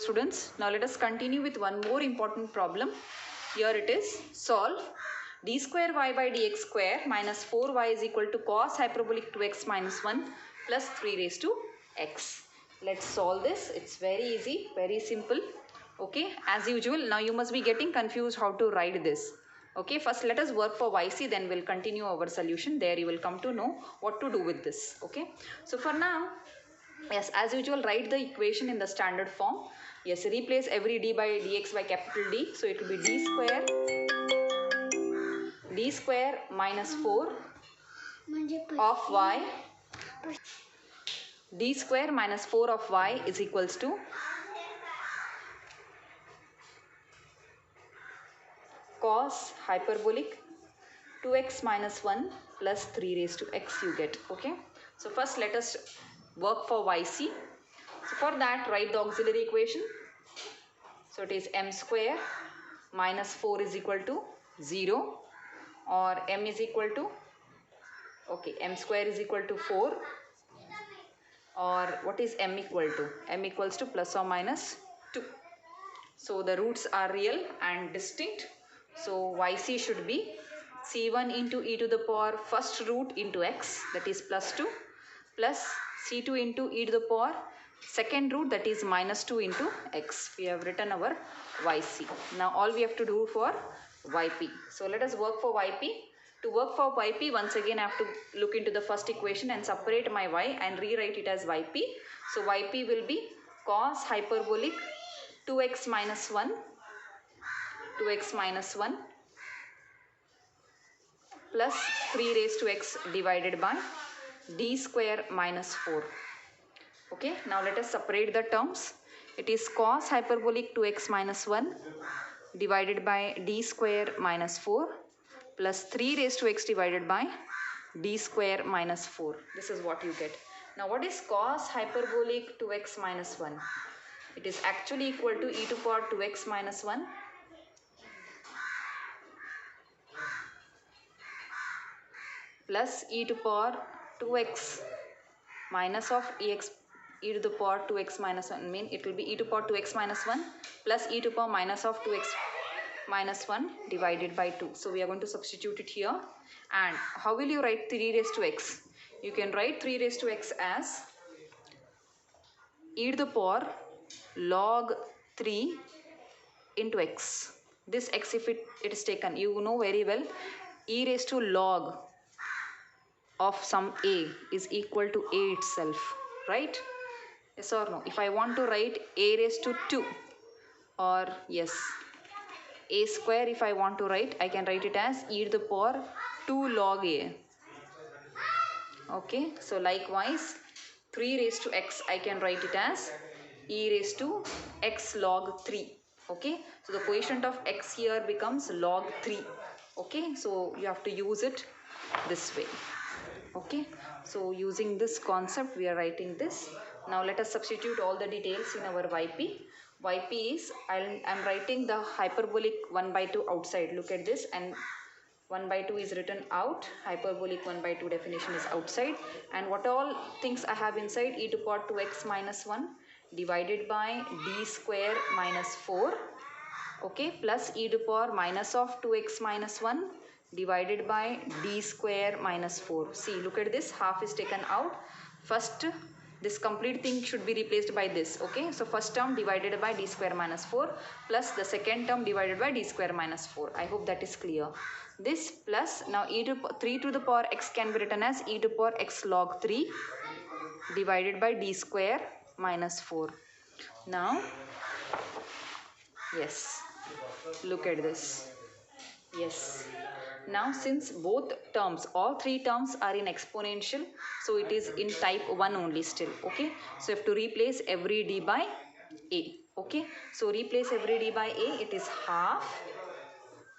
students. Now let us continue with one more important problem. Here it is. Solve d square y by dx square minus 4y is equal to cos hyperbolic 2x minus 1 plus 3 raised to x. Let's solve this. It's very easy, very simple. Okay, as usual, now you must be getting confused how to write this. Okay, first let us work for yc, then we'll continue our solution. There you will come to know what to do with this. Okay, so for now, yes, as usual, write the equation in the standard form. Yes, replace every d by dx by capital D. So it will be d square minus 4 of y, d square minus 4 of y is equals to cos hyperbolic 2x minus 1 plus 3 raised to x you get. Okay, so first let us work for yc. So for that, write the auxiliary equation. So it is m square minus 4 is equal to 0, or m is equal to, okay, m square is equal to 4, or what is m equal to? M equals to plus or minus 2. So the roots are real and distinct. So yc should be c1 into e to the power first root into x, that is plus 2, plus c2 into e to the power second root, that is minus 2 into x. We have written our yc. Now all we have to do for yp. So let us work for yp. To work for yp, once again I have to look into the first equation and separate my y and rewrite it as yp. So yp will be cos hyperbolic 2x minus 1 plus 3 raised to x divided by d square minus 4. Okay, now let us separate the terms. It is cos hyperbolic 2x minus 1 divided by d square minus 4 plus 3 raised to x divided by d square minus 4. This is what you get. Now what is cos hyperbolic 2x minus 1? It is actually equal to e to power 2x minus 1 plus e to power 2x minus of e to the power 2x minus 1, mean it will be e to power 2x minus 1 plus e to power minus of 2x minus 1 divided by 2. So we are going to substitute it here. And how will you write 3 raised to x? You can write 3 raised to x as e to the power log 3 into x. This x, if it is taken, you know very well, e raised to log of some a is equal to a itself, right? Yes or no? If I want to write a raised to 2, or yes, a square, if I want to write, I can write it as e to the power 2 log a. Okay, so likewise 3 raised to x, I can write it as e raised to x log 3. Okay, so the coefficient of x here becomes log 3. Okay, so you have to use it this way. Okay, so using this concept we are writing this. Now let us substitute all the details in our yp. Yp is, I'm writing the hyperbolic 1 by 2 outside. Look at this, and 1 by 2 is written out. Hyperbolic 1 by 2 definition is outside. And what all things I have inside? E to power 2x minus 1 divided by d square minus 4. Okay, plus e to power minus of 2x minus 1 divided by d square minus 4. See, look at this, half is taken out. First, this complete thing should be replaced by this. Okay, so first term divided by d square minus 4 plus the second term divided by d square minus 4. I hope that is clear. This plus, now e to 3 to the power x can be written as e to power x log 3 divided by d square minus 4. Now, yes, look at this. Yes. Now since both terms, all three terms are in exponential, so it is in type 1 only still. Okay, so you have to replace every d by a. Okay, so replace every d by a, it is half,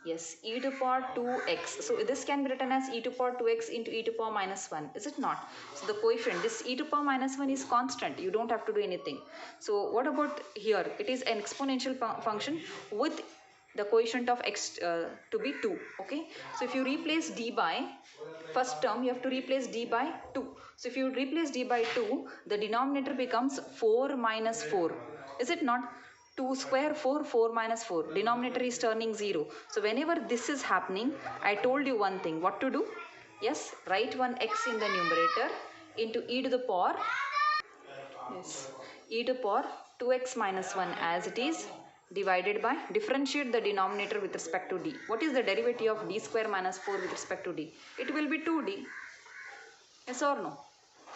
yes, e to power 2x. So this can be written as e to power 2x into e to power minus 1, is it not? So the coefficient, this e to power minus 1 is constant, you don't have to do anything. So what about here? It is an exponential function with the coefficient of x to be 2. Okay, so if you replace d by first term, you have to replace d by 2. So if you replace d by 2, the denominator becomes 4 minus 4, is it not? 2 square 4, 4 minus 4. Denominator is turning 0. So whenever this is happening, I told you one thing. What to do? Yes, write one x in the numerator into e to the power. Yes, e to the power 2x minus 1 as it is, divided by, differentiate the denominator with respect to d. What is the derivative of d square minus 4 with respect to d? It will be 2d. Yes or no?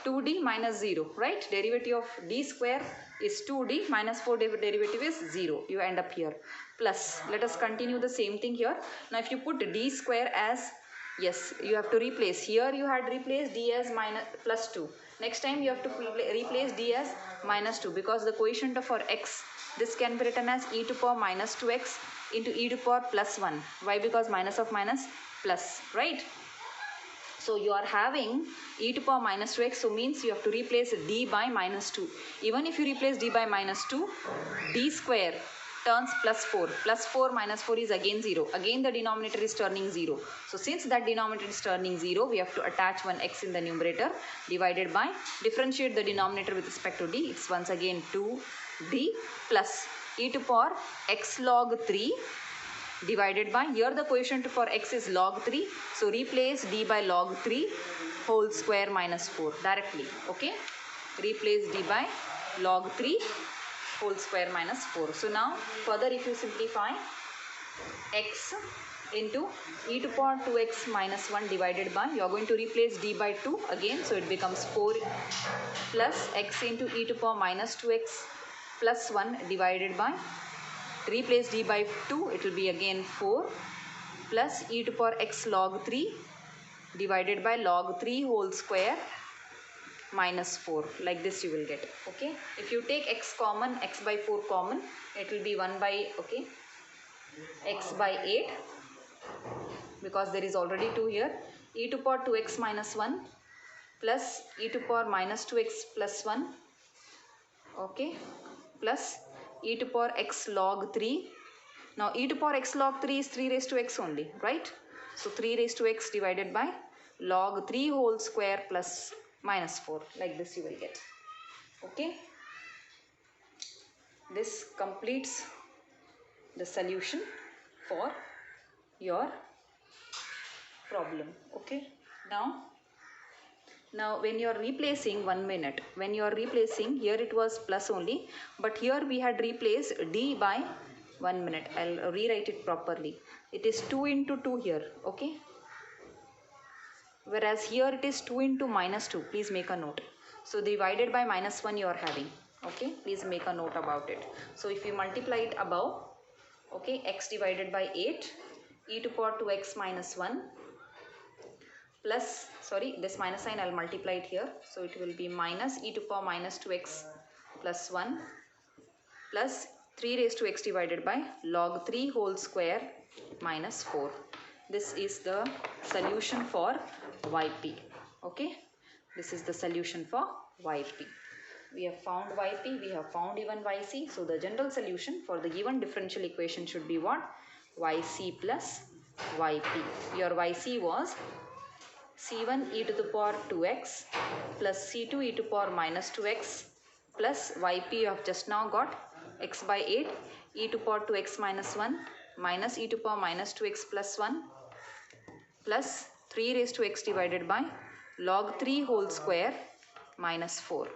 2d minus 0, right? Derivative of d square is 2d minus 4 derivative is 0. You end up here. Plus, let us continue the same thing here. Now if you put d square as, yes, you have to replace. Here you had replaced d as minus plus 2. Next time you have to replace d as minus 2 because the quotient for x, this can be written as e to power minus 2x into e to power plus 1. Why? Because minus of minus plus, right? So you are having e to power minus 2x, so means you have to replace d by minus 2. Even if you replace d by minus 2, d square turns plus 4. Plus 4 minus 4 is again 0. Again the denominator is turning 0. So since that denominator is turning 0, we have to attach one x in the numerator divided by, differentiate the denominator with respect to d. It's once again 2d plus e to power x log 3 divided by, here the quotient for x is log 3, so replace d by log 3 whole square minus 4 directly, okay? Replace d by log 3 whole square minus 4. So now further if you simplify, x into e to power 2x minus 1 divided by, you are going to replace d by 2 again, so it becomes 4 plus x into e to power minus 2x plus 1 divided by, replace d by 2, it will be again 4 plus e to power x log 3 divided by log 3 whole square minus 4. Like this you will get, okay? If you take x common, x by 4 common, it will be 1 by, okay, x by 8 because there is already 2 here. E to power 2x minus 1 plus e to power minus 2x plus 1, okay, plus e to power x log 3. Now e to power x log 3 is 3 raised to x only, right? So 3 raised to x divided by log 3 whole square plus minus 4. Like this you will get, okay? This completes the solution for your problem, okay? Now when you are replacing, 1 minute, when you are replacing, here it was plus only, but here we had replaced d by 1 minute. I'll rewrite it properly. It is 2 into 2 here, okay? Whereas here it is 2 into minus 2. Please make a note. So divided by minus 1 you are having, okay? Please make a note about it. So if you multiply it above, okay, x divided by 8, e to power 2x minus 1 plus, sorry, this minus sign I'll multiply it here. So it will be minus e to power minus 2x plus 1 plus 3 raised to x divided by log 3 whole square minus 4. This is the solution for yp, okay? This is the solution for yp. We have found yp, we have found even yc. So the general solution for the given differential equation should be what? Yc plus yp. Your yc was c1 e to the power 2x plus c2 e to power minus 2x plus yp you have just now got x by 8 e to power 2x minus 1 minus e to power minus 2x plus 1 plus 3 raised to x divided by log 3 whole square minus 4.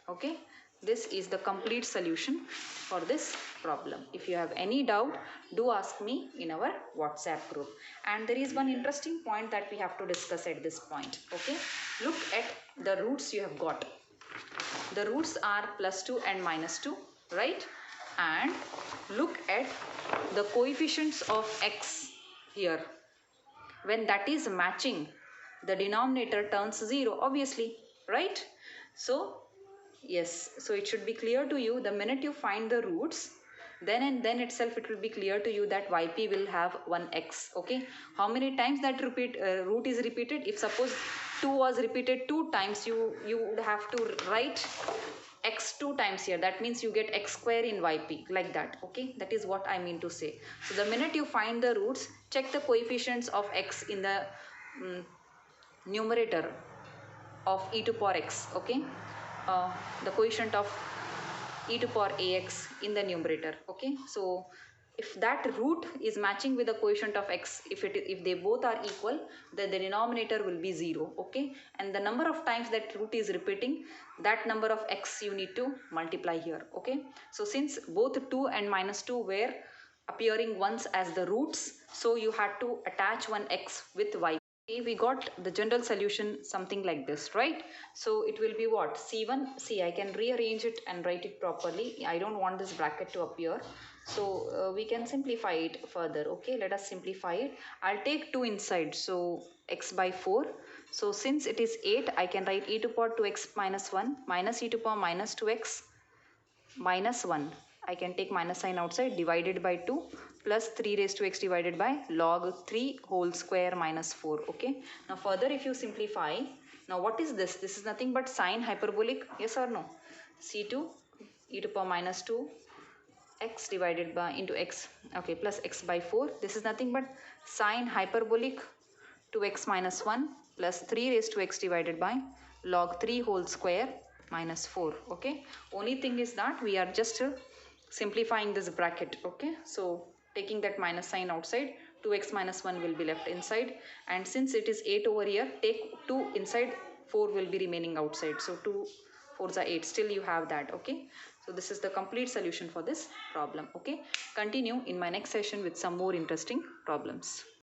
Okay, this is the complete solution for this problem. If you have any doubt, do ask me in our WhatsApp group. And there is one interesting point that we have to discuss at this point. Okay, look at the roots you have got. The roots are plus 2 and minus 2, right? And look at the coefficients of x here. When that is matching, the denominator turns 0, obviously, right? So yes, so it should be clear to you the minute you find the roots, then and then itself it will be clear to you that yp will have 1x. Okay, how many times that root is repeated? If suppose 2 was repeated 2 times, you would have to write x 2 times here. That means you get x square in yp, like that. Okay, that is what I mean to say. So the minute you find the roots, check the coefficients of x in the numerator of e to power x. Okay, the coefficient of e to power ax in the numerator. Okay, so if that root is matching with the quotient of x, if they both are equal, then the denominator will be 0. Okay, and the number of times that root is repeating, that number of x you need to multiply here. Okay, so since both 2 and minus 2 were appearing once as the roots, so you had to attach one x with y. Okay, we got the general solution something like this, right? So it will be what? C1, see, I can rearrange it and write it properly. I don't want this bracket to appear. So we can simplify it further. Okay, let us simplify it. I'll take 2 inside. So x by 4. So since it is 8, I can write e to power 2x minus 1 minus e to power minus 2x minus 1. I can take minus sign outside, divided by 2 plus 3 raised to x divided by log 3 whole square minus 4. Okay, now further if you simplify, now what is this? This is nothing but sine hyperbolic, yes or no? C2 e to power minus 2 x divided by into x, okay, plus x by 4. This is nothing but sine hyperbolic 2x minus 1 plus 3 raised to x divided by log 3 whole square minus 4. Okay, only thing is that we are just simplifying this bracket. Okay, so taking that minus sign outside, 2x minus 1 will be left inside, and since it is 8 over here, take 2 inside, 4 will be remaining outside. So 2 4s are 8, still you have that. Okay, so this is the complete solution for this problem. Okay, continue in my next session with some more interesting problems.